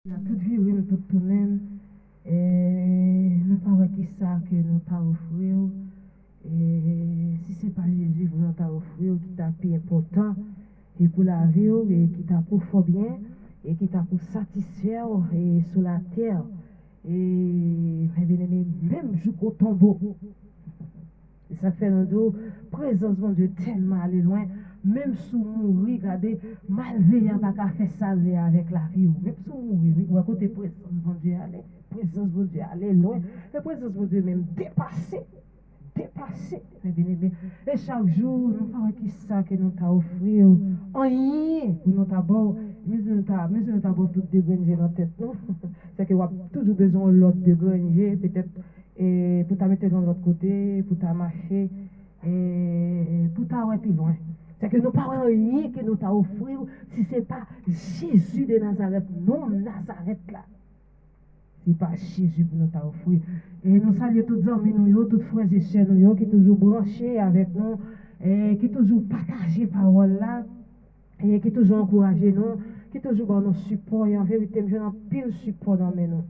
La toute vie, oui, nous tout nous-mêmes, et nous pas qui ça que nous t'a offert, et si c'est pas Jésus que nous t'a offert, qui t'a plus important, et pour la vie, et qui t'a pour fort bien, et qui t'a pour satisfaire, et sur la terre, et, bien aimé, même jusqu'au tombeau. Et ça fait nous dire, présence de Dieu tellement aller loin, même si on regardez, malveillant pas qu'à faire ça avec la vie, même si on mourit, ou à côté présence de Dieu aller, présence de Dieu aller loin, la présence de Dieu même dépassé, et chaque jour, nous faisons qui ça que nous t'a offert, rien pour nous t'abord, mais nous t'abord tout dégranger dans la tête, non? C'est que vous avez toujours besoin de l'autre dégranger, peut-être, et pour te mettre dans l'autre côté, pour te marcher, et pour t'aller plus loin. C'est que nous parlons rien que nous t'a offert, si ce n'est pas Jésus de Nazareth, non Nazareth là. C'est pas Jésus pour nous t'a offert. Et nous saluons tous les amis, tous frères et sœurs, qui sont toujours branchés avec nous, et qui toujours partagé parole là, et qui toujours encouragé nous, qui toujours dans nos supports. Et en vérité, je n'ai pile support dans mes noms.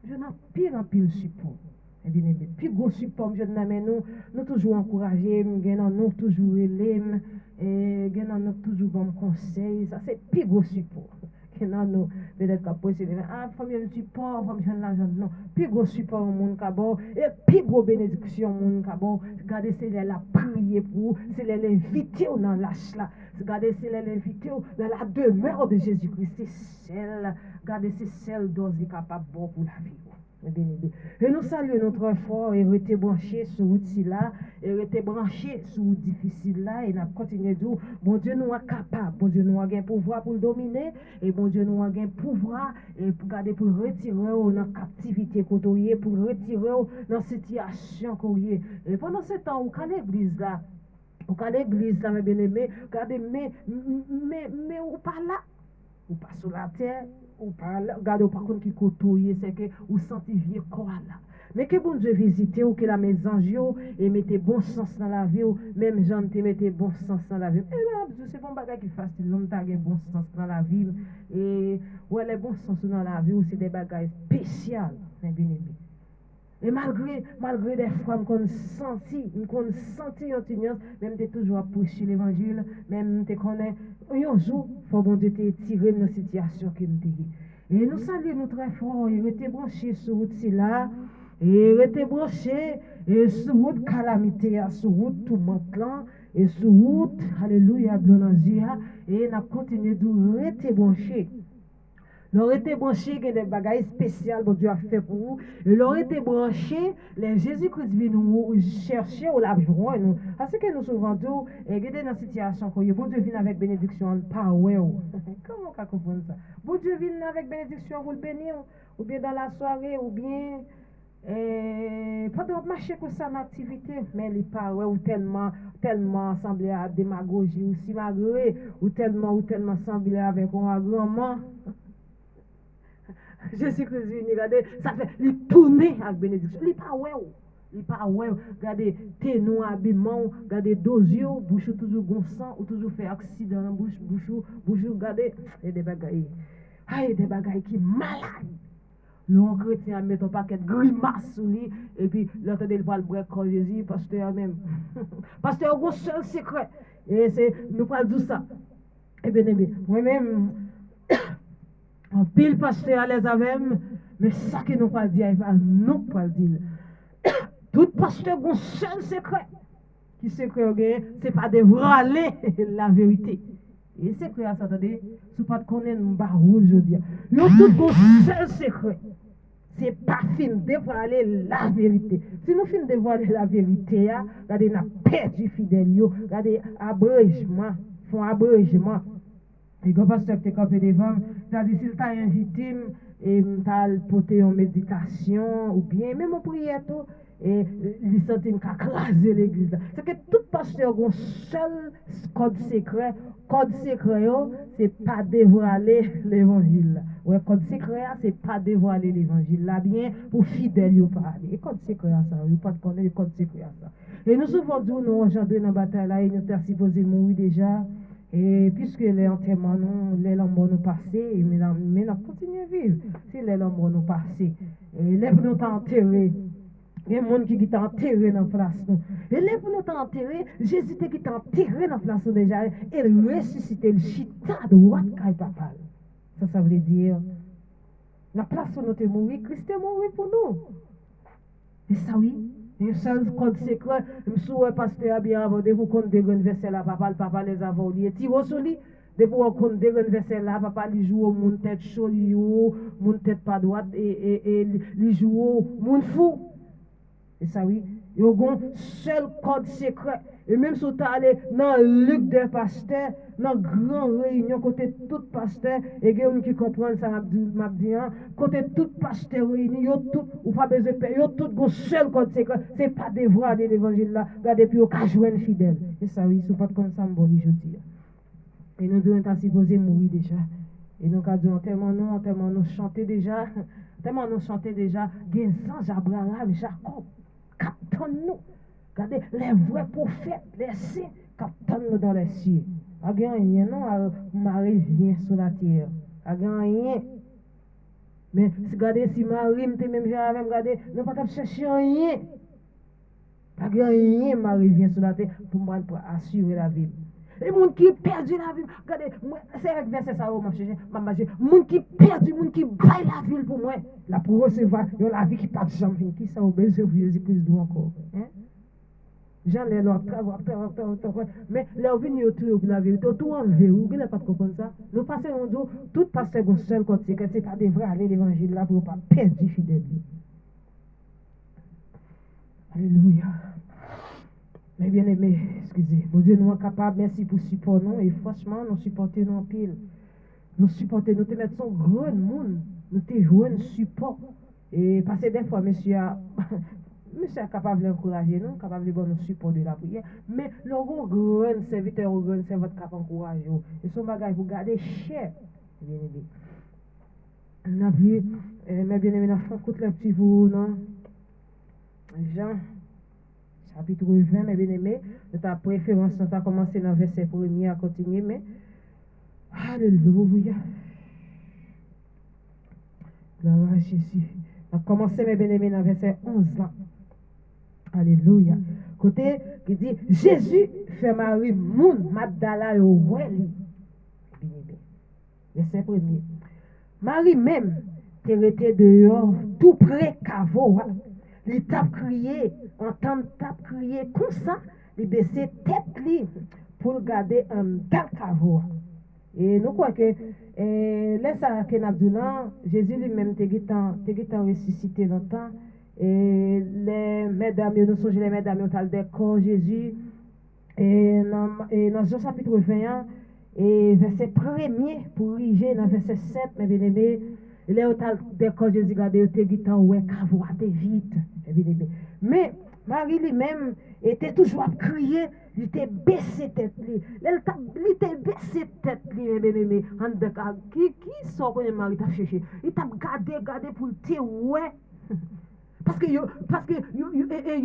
Je n'ai pile support. Et bien, plus gros support, je n'ai nous toujours encouragés, nous toujours élèves, et nous toujours bon conseil. Ça, c'est plus gros support. Non, nous, peut-être qu'après, c'est famille support, famille l'argent, non. Plus gros support au monde qu'abord, et plus gros bénédiction au monde qu'abord. Regardez, c'est la prier pour, c'est l'inviter dans l'âge là. Regardez, c'est l'inviter dans la demeure de Jésus-Christ. C'est celle, regardez, c'est celle dont il est capable pour la vie. Et nous saluons notre effort et rester branchés sur l'outil là, et rester branchés sur l'outil difficile là, et nous continuons de dire, bon Dieu nous est capable, bon Dieu nous a un pouvoir pour le dominer, et bon Dieu nous a un pouvoir et pour garder, pour retirer dans la captivité côtoyée, pour retirer dans la situation côtoyée. Et pendant ce temps, où qu'à l'église là, mes bien-aimés, regardez, mais, ou pas là, ou pas sur la terre, ou pas là, regardez, par contre, qui côtoyé, c'est que vous sentez vieux quoi là. Mais que bon Dieu visite, ou que la maison et mettez bon sens dans la vie, ou même Jean te mettez bon sens dans la vie. Et là, c'est bon bagage qui facile, l'homme t'a bon sens dans la vie. Et ouais, les bons sens dans la vie, c'est des bagages spéciaux, mes bien-aimés. Et malgré des fois, qu'on senti une même t'es toujours à prêcher l'évangile, même t'es connais, un jour, faut bon Dieu te tirer dans la situation que nous t'es. Et nous saluons nous très fort, et restez branchés sur route là, et restez branchés, et sur route calamité, sur route tout maintenant, et sur route, alléluia, gloire, et nous continuons de rester branchés. Leur été branché que des bagailles spéciales que Dieu a fait pour vous. Leur été branché, les Jésus-Christ vient nous chercher ou la joie nous. Parce que nous souvent tout, et dans une situation que bon Dieu vient avec bénédiction, pas ouais. Comment on comprend ça? Bon Dieu vient avec bénédiction pour le bénir, ou bien dans la soirée, ou bien pendant marcher pour ça activité, mais il pas ouais ou tellement semblé à démagogie ou si malgré ou tellement semblé avec un agrément. Jésus-Christ vient, regardez, ça fait, il tourne avec bénédiction. Il pas ouais. Il pas ouais. Regardez, tes nous habillement, regardez, deux yeux, bouche toujours gonçant, ou toujours fait accident dans bouche, regardez, et des bagailles. Ah, des bagailles qui malades. L'on chrétien met un paquet de grimaces sur lui, et puis l'autre il va le break quand Jésus, pasteur même. Pasteur, un seul secret. Et c'est, nous parlons de ça. Eh bien, moi-même, en pile pasteur à l'aise avec, mais ça que nous pas dire, nous pas dire. Tout pasteur a un seul secret. Qui secret, c'est pas de râler la vérité. Et secret, attendez, si vous ne connaissez pas aujourd'hui, il y a tout un seul secret. C'est pas fin de dévoiler la vérité. Si nous fin de dévoiler la vérité, regardez, nous avons perdu fidèle, regardez, abrégement, font abrégement. Et quand pasteur te campé devant, tu as dit s'il t'a invité et t'as porté en méditation ou bien même en prière tout et il sentit qu'à craser l'église. C'est que tout pasteur a un seul code secret c'est pas dévoiler l'évangile. Ouais, code secret c'est pas dévoiler l'évangile là bien pour fidèle ou pas. Et code secret ça, vous pas connaître le code secret ça. Et nous souvent nous engendré dans la bataille là et nous t'as supposé mourir déjà. Et puisque les enterrements, les lambes nous passés, mais nous continuons à vivre. Si les lambes nous passés, et les nous enterrés, il y a des gens qui sont enterrés dans la place. Et les pour nous enterrés, Jésus qui est enterré dans la place déjà, et ressuscité le chita de droite papa. Ça veut dire, la place où nous sommes morts, Christ est mort pour nous. Et ça oui. Un seul code secret, je suis pasteur bien avant de vous compter des versets là, papa les a volés. Tu vois, de vous compter des versets là, papa les joue au monde tête chaud, mon tête pas droite, et les joue au monde fou. Et ça oui, il y a un seul code secret. Et même si tu allé dans le Luc des pasteurs, dans grande réunion, côté tout pasteur, et il y a qui comprennent ça, m'a dit, côté tout pasteur réuni, ou pas besoin de payer, tout un seul code secret. Ce n'est pas des voix de l'évangile là, regardez, puis au cas jouer fidèle. Et ça oui, c'est pas comme ça, bon, je dis. Et nous devons être supposés mourir déjà. Et nous avons tellement nous chanter déjà, tellement nous chanter déjà, des anges Abraham, Jacob. Captons-nous. Regardez, les vrais prophètes, les saints, captons-nous dans les cieux. A rien, non, Marie vient sur la terre. A rien. Mais regardez, si Marie me même regardez, nous ne pouvons pas chercher rien. A rien, Marie vient sur la terre pour assurer la vie. Les gens qui perdent la vie, regardez, c'est avec verset ça, les gens qui perdent, les gens qui baillent la vie pour moi, là pour recevoir, ils ont la vie qui part de jamais. Qui ça, au besoin de Jésus-Christ d'où encore? J'en ai leur travail, mais leur vie est autour de la vérité, tout enlevé, vous ne pas comprendre ça. Nous passons un jour, tout pasteur est seul côté, c'est pas de vrai aller l'évangile là pour ne pas perdre les fidèles. Alléluia. Mais bien aimé, excusez, mon Dieu, nous sommes capables, merci pour support nous, et franchement, nous supportons nous en pile. Nous supportons, nous te mettons son grand monde, nous te jouons un support. Et parce que des fois, monsieur est capable d'encourager nous, capable de nous support de la prière, mais le grand serviteur, le grand serviteur capable d'encourager nous. Et son bagage, vous gardez cher, bien aimé. On a vu, mais bien aimé, on a fait un coup de lecture pour vous, non? Jean. Chapitre 20, mes bien-aimés, notre préférence, on a commencé dans le verset 1er à continuer, mais alléluia. Gloire à Jésus. On a commencé, mes bien-aimés, dans le verset 11 là. Alléluia. Côté qui dit Jésus fait Marie moun Magdala au Weli. Verset 1er. Marie même, qui était dehors, tout près Cavo. Il tape crier, entend tape crier comme ça, il baisse tête li pour garder un dans cavo. Et nous croyons que laisse ça que Nabdoulan, Jésus lui-même t'es ressuscité longtemps. Et les mesdames, nous sommes les mesdames au tal des corps Jésus. Et dans Jean chapitre 21, et verset 1er pour riger dans verset 7, mes bien-aimés. Il est au tal des corps Jésus, regardez, il était guitant, ouais, cavo, vite. Mais Marie lui-même était toujours à crier, il était baissé tête. Il était baissé tête, mes bien-aimés. Qui sort quand Marie t'a cherché? Il t'a gardé pour le dire, ouais. Parce que yo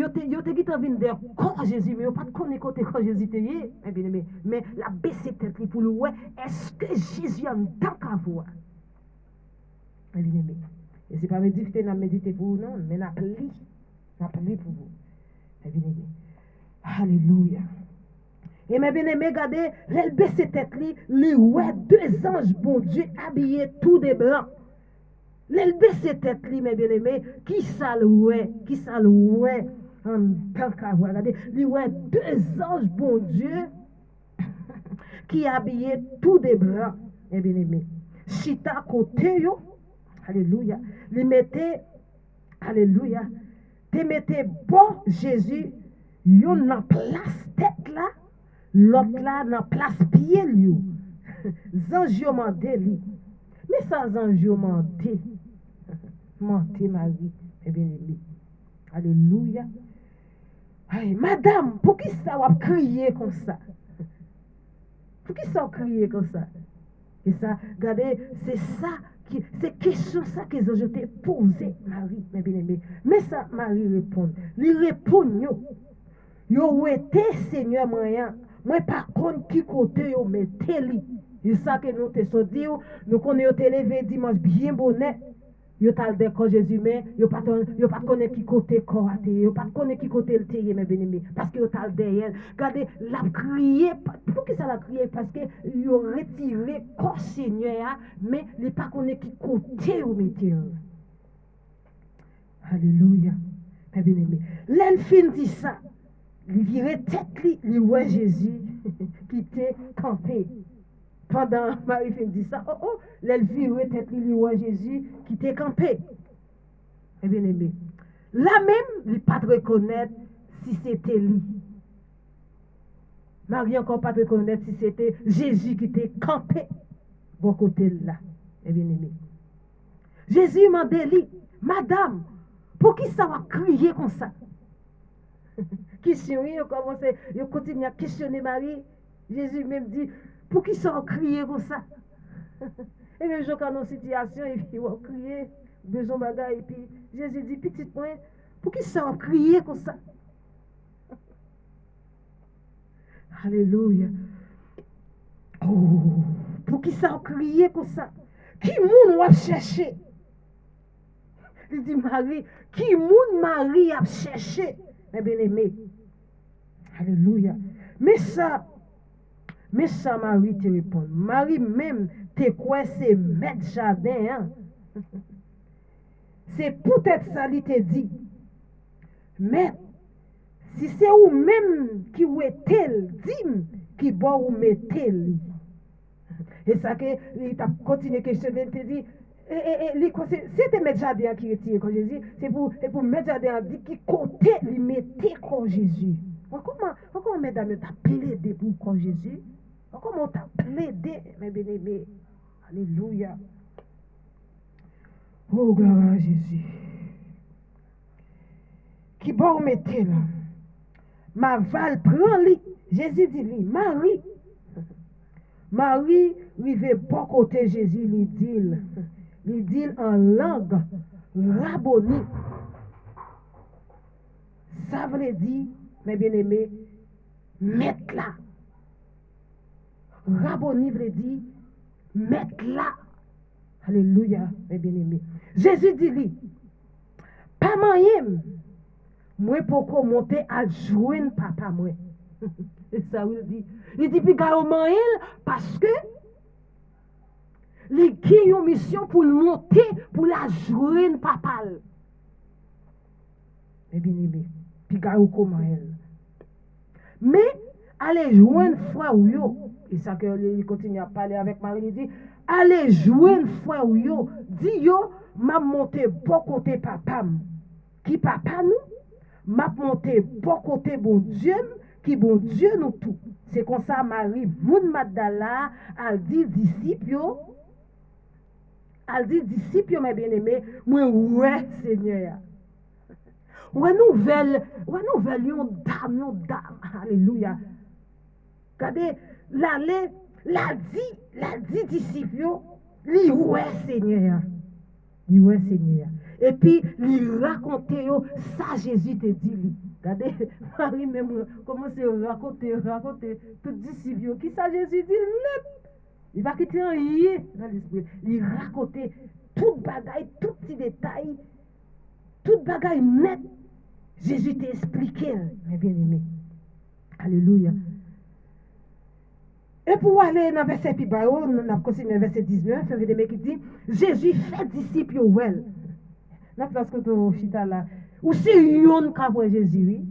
te dit envie de corps Jésus, mais yo pas de connaître côté corps Jésus te yé, mes bien-aimés. Mais la baissé tête pour le ouais, est-ce que Jésus a tant qu'à voir? Mes bien-aimés. Et c'est pas méditer, n'a méditer pour vous, non, mais n'a pli pour vous. Mes bien-aimés. Alléluia. Et mes bien-aimés, regardez, elle baisse tête li ouais, deux anges, bon Dieu, habillés tout de blanc. Elle baisse tête li, mes bien-aimés, qui ça le ouais, en tant qu'à voir, regardez, li ouais, deux anges, bon Dieu, qui habillés tout de blanc, mes bien-aimés. Chita côté yo. Alléluia. Li mettez, alléluia, te mettez bon Jésus, yon nan place tête là, l'autre là nan place pied li. Zanjio mandé li. Mais ça zanjio mandé. Mandé Marie, eh bien aimé. Alléluia. Hey, madame, pour qui ça va crier comme ça? Pour qui ça va crier comme ça? Et ça, regardez, c'est ça. C'est question ça que je t'ai posé, Marie, mes bien-aimés. Mais ça, Marie répond. Il répond, yo été Seigneur moyen, Moi, par contre, qui côté yo mettez li. C'est ça que nous te so dit, nous connaissons te levé dimanche bien bonnet. Yo tal de quand Jésus mais yo pas connaître qui côté corps a té, yo pas connaître qui côté le té mes bien-aimés parce que yo tal derrière. Regardez, la crié pour qui ça la crié parce que yo retiré corps Seigneur mais il pas connaître qui côté yo mettez. Alléluia. Mes bien-aimés. L'elfine dit ça. Il virait tête li, il voit Jésus qui était campé. Pendant Marie fin dit ça, l'elfine tête il voit Jésus qui était campé. Eh bien aimé. Là même, il pas reconnaître si c'était lui. Marie encore pas reconnaître si c'était Jésus qui était campé. Bon côté là. Eh bien aimé. Jésus m'a dit, Madame, pour qui ça va crier comme ça? Question, il commence, il continue à questionner Marie. Jésus même dit, pour qui ça va crier comme ça? Et même quand on a une situation, et puis il va crier, besoin de bagaille, et puis Jésus dit, petit point, pour qui ça va crier comme ça? Alléluia. Oh, pour qui ça va crier comme ça? Qui moun va chercher? Il dit Marie, qui moun Marie a cherché? Mes bien-aimés. Alléluia. Mais ça, Marie te répond. Marie même te quoi c'est maître jardin. Hein? C'est peut-être ça qu'il te dit. Mais si c'est ou même qui ou est-elle, dis qui boit ou met-elle. Et ça que il t'a continué à questionner, il te dit, c'était maître jardin qui retire comme Jésus, c'est pour maître jardin dit qui côté lui mettait comme Jésus. Comment mesdames t'a plaidé pour comme Jésus? Comment t'a plaidé, mes bien-aimés? Alléluia. Oh, gloire à Jésus. Qui bon mettez là? Ma val prend lui. Jésus dit lui, Marie. Marie, lui veut pas côté Jésus, lui dit en langue Rabboni. Ça veut dire, mes bien-aimés, mettre là. Rabboni veut dire, mettre là. Alléluia, mes bien-aimés. Jésus dit lui, pas moyen, moi pour monter à joindre papa moi. Et ça veut dire, il dit, puis gars, moyen parce que il a une mission pour monter, pour la joindre papa. Mes bien-aimés, puis gars, comment elle. Mais, allez joindre frère ou yo, et ça que il continue à parler avec Marie, il dit, allez joindre frère ou yo, dit yo, m'a monté bon côté papa, qui papa nous, m'a monté bon côté bon Dieu, qui bon Dieu nous tout. C'est comme ça Marie, moun Magdala, elle dit disciple, mes bien-aimés, moi ouais Seigneur. Ouais nouvelle, yon dame, alléluia. Regardez, la dit disciple, li ouais Seigneur. Li ouais Seigneur. Et puis, li raconter ça Jésus te dit lui. Regardez, Marie même commence à raconter tout disciple qui ça Jésus dit net. Il va quitter rien dans l'esprit. Il raconter tout bagaille, tout petit détail, tout bagaille net. Jésus t'a expliqué, mes bien-aimés. Alléluia. Et pour aller dans le verset plus bas, on a continué le verset 19, qui dit Jésus fait disciple well. Dans la place que tu chita là, ou c'est yon qui a Jésus, oui.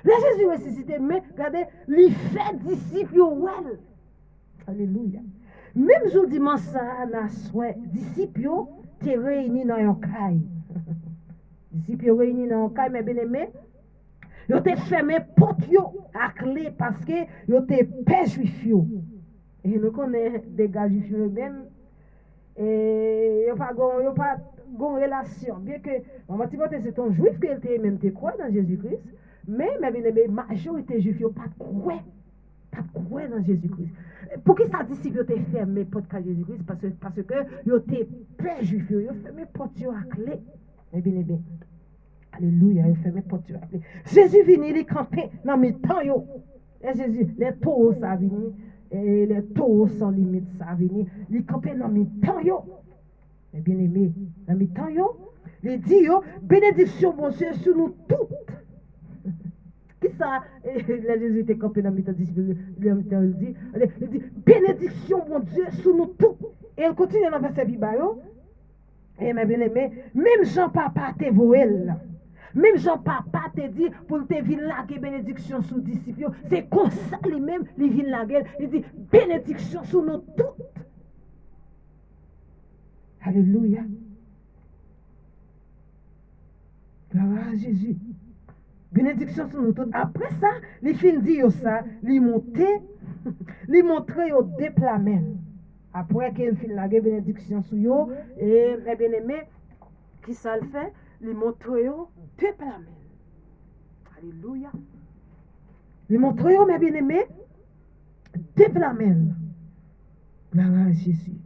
Là, Jésus ressuscité, mais regardez, il fait disciple well. Alléluia. Même jour dimanche, ça, la soirée, disciple, tu es réunis dans un caille. Disciples réunis dans un caille, mes bien-aimés. Ils ont fermé porte à clé parce que ils ont père juif. Et nous connaissons des gars juifs eux-mêmes. Et ils n'ont pas de relation. Bien que, on Timothée, c'est un juif qui était même croit dans Jésus-Christ. Mais, mes bien-aimés, la majorité juif, ils n'ont pas de croix dans Jésus-Christ. Pour qui ça disciple ont fermé porte à Jésus-Christ? Parce que ils ont père juif, ils ont fermé porte à clé. Mes bien-aimés. Alléluia, il fait mes portes. Jésus vient, il est campé dans mes temps. Et Jésus, les taureaux ça vini, et les taureaux sans limite ça vini, les campés dans mes temps yo. Mais bien aimé, dans mes temps yo, les dit yo, bénédiction mon Dieu sur nous toutes. Qui ça, là Jésus était campé dans mes temps disciples, il dit, bénédiction mon Dieu sur nous toutes. Et il continue dans le verset Bibayo. Et mes bien-aimés, même Jean-Papa te voué là. Même Jean-Papa te dit pour te venir laguer bénédiction sous disciples. C'est comme ça lui-même, il vient laguer. Il dit bénédiction sur nous toutes. Alléluia. Gloire à Jésus. Bénédiction sur nous toutes. Après ça, il fin dit ça, il montait, il montrait au déploiement. Après qu'il fin laguer bénédiction sur eux, et mes bien-aimés, qui ça le fait? Il montre au déploiement. Alléluia. Il montre au mes bien-aimés, déploiement. Gloire à Jésus.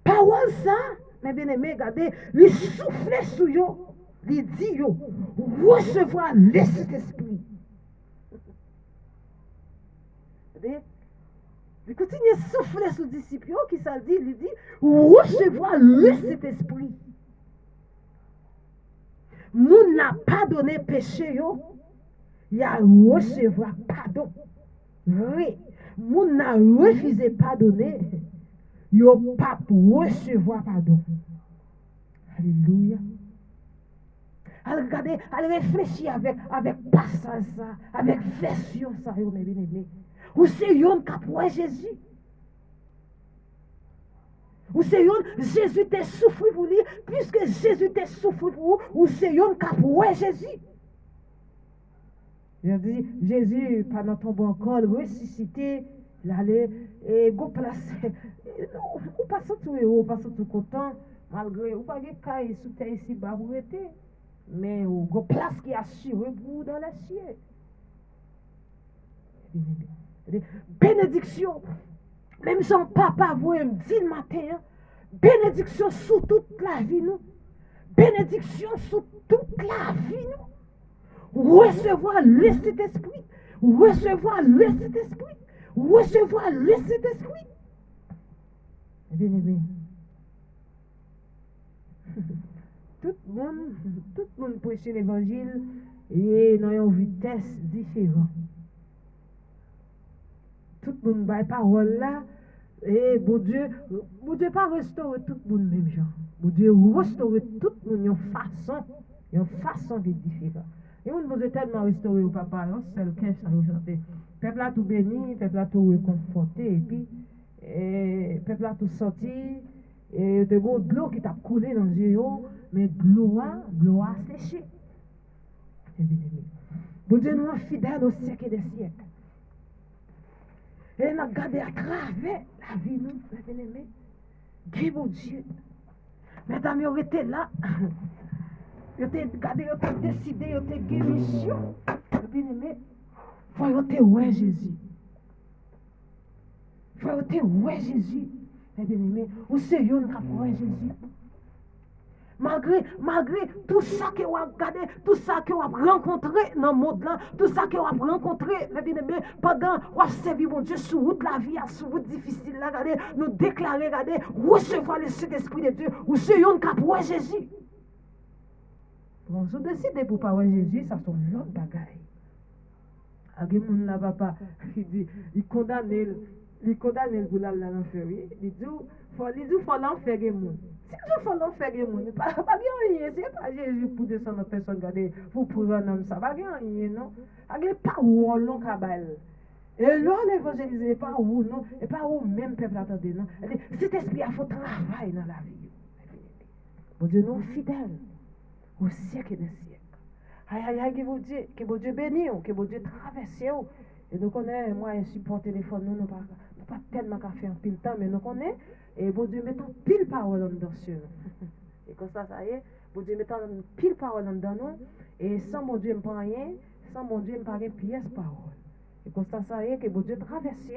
Parole ça, mes bien-aimés, regardez, il souffle sur eux, il dit yo, recevoir le Saint-Esprit. Il continue à souffler sur les disciples, qui ça dit, il dit, recevoir le Saint-Esprit. Moun n'a pas donné péché, il a recevoir pardon. Oui, moun n'a refusé pardonner, il n'a pas recevoir pardon. Alléluia. Allez regarder, allez réfléchir avec passage ça, avec version ça, mes bien-aimés. Ou c'est yon qui a Jésus. Ou c'est yon, Jésus t'a souffert pour lui, puisque Jésus t'a souffert pour vous, ou c'est yon qui a Jésus. Il dit, Jésus, pendant ton bon corps, ressuscité, il allait, et go place, ou pas tout héros, pas tout content, malgré, ou pas de caille sous terre ici, bas, vous êtes, mais ou go place qui assure vous dans la ciel. Bénédiction. Même son papa vous me dit le matin, bénédiction sur toute la vie nous. Bénédiction sur toute la vie nous. Recevoir le Saint-Esprit. Recevoir le Saint-Esprit. Recevoir le Saint-Esprit. Bien aimé. Tout le monde prêche l'évangile et dans une vitesse différente. Tout le monde a parole là, et bon Dieu pas restaurer tout le monde même genre. Bon Dieu restaurer tout le monde une façon qui est différente. Et on Dieu tellement restaurer au papa, un seul cœur ça nous chanter. Peuple a tout béni, peuple a tout réconforté, et puis peuple a tout sorti, et de l'eau qui t'a coulé dans les yeux, mais de l'eau a séché. Bon Dieu nous est fidèle au siècle des siècles. Et nous avons gardé à travers la vie, nous, mes bien-aimés. Dieu, mon Dieu. Mesdames, vous étiez là. Vous étiez gardé, vous étiez décidé, vous étiez guérison. Bien-aimés, il faut que vous ouais Jésus. Il faut que vous ouais Jésus. Mes bien-aimés, vous savez, vous ouais Jésus. Malgré tout ça que vous avez regardé, tout ça que vous avez rencontré dans le monde là, tout ça que vous avez rencontré, mes bien-aimés, pendant que vous avez servi mon Dieu sur route la vie, sur route difficile, là, regardez, nous déclarer, regardez, recevoir le Saint-Esprit de Dieu, ou ce yon qui a Jésus. Bon, si vous décidez pour pas Jésus, ça sont l'autre bagaille. Il y a des gens là, papa, qui dit, il condamne pour l'aller dans l'enfer. Il dit, faut l'enfer des gens. Si je fais l'enfer des gens, pas rien, c'est pas Jésus pour descendre dans personne, regardez, pour prendre un homme, ça va rien, non? Il n'y a pas où on cabal. Et là, l'évangélisme n'est pas où, non? Et pas où même peuple attendait, non? Cet esprit a fait travail dans la vie. Bon Dieu, nous fidèles au siècle des siècles. Aïe, aïe, que bon Dieu bénisse, que bon Dieu traverse. Et nous connaissons, moi, un support téléphone, nous pas tellement qu'à faire un pile temps, mais nous connaissons, et bon Dieu mettant pile parole dans sur nous. Et comme ça y est, bon Dieu mettant pile parole dans nous, et sans mon Dieu, je ne prends rien, sans mon Dieu, je ne prends pas pièce parole. Et comme ça y est, que bon Dieu traverse,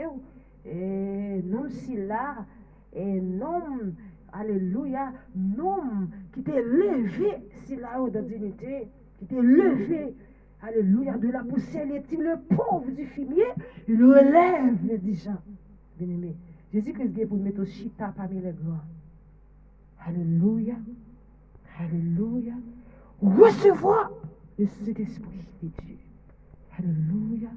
et non si là, et non, alléluia, non, qui t'est levé, si là, dans dignité, qui t'est levé, Alléluia. De la poussière, il est le pauvre du fumier, il relève les dirigeants. Bien-aimé, Jésus-Christ est pour mettre au chita parmi les grands. Alléluia. Alléluia. Recevoir le Saint-Esprit de Dieu. Alléluia.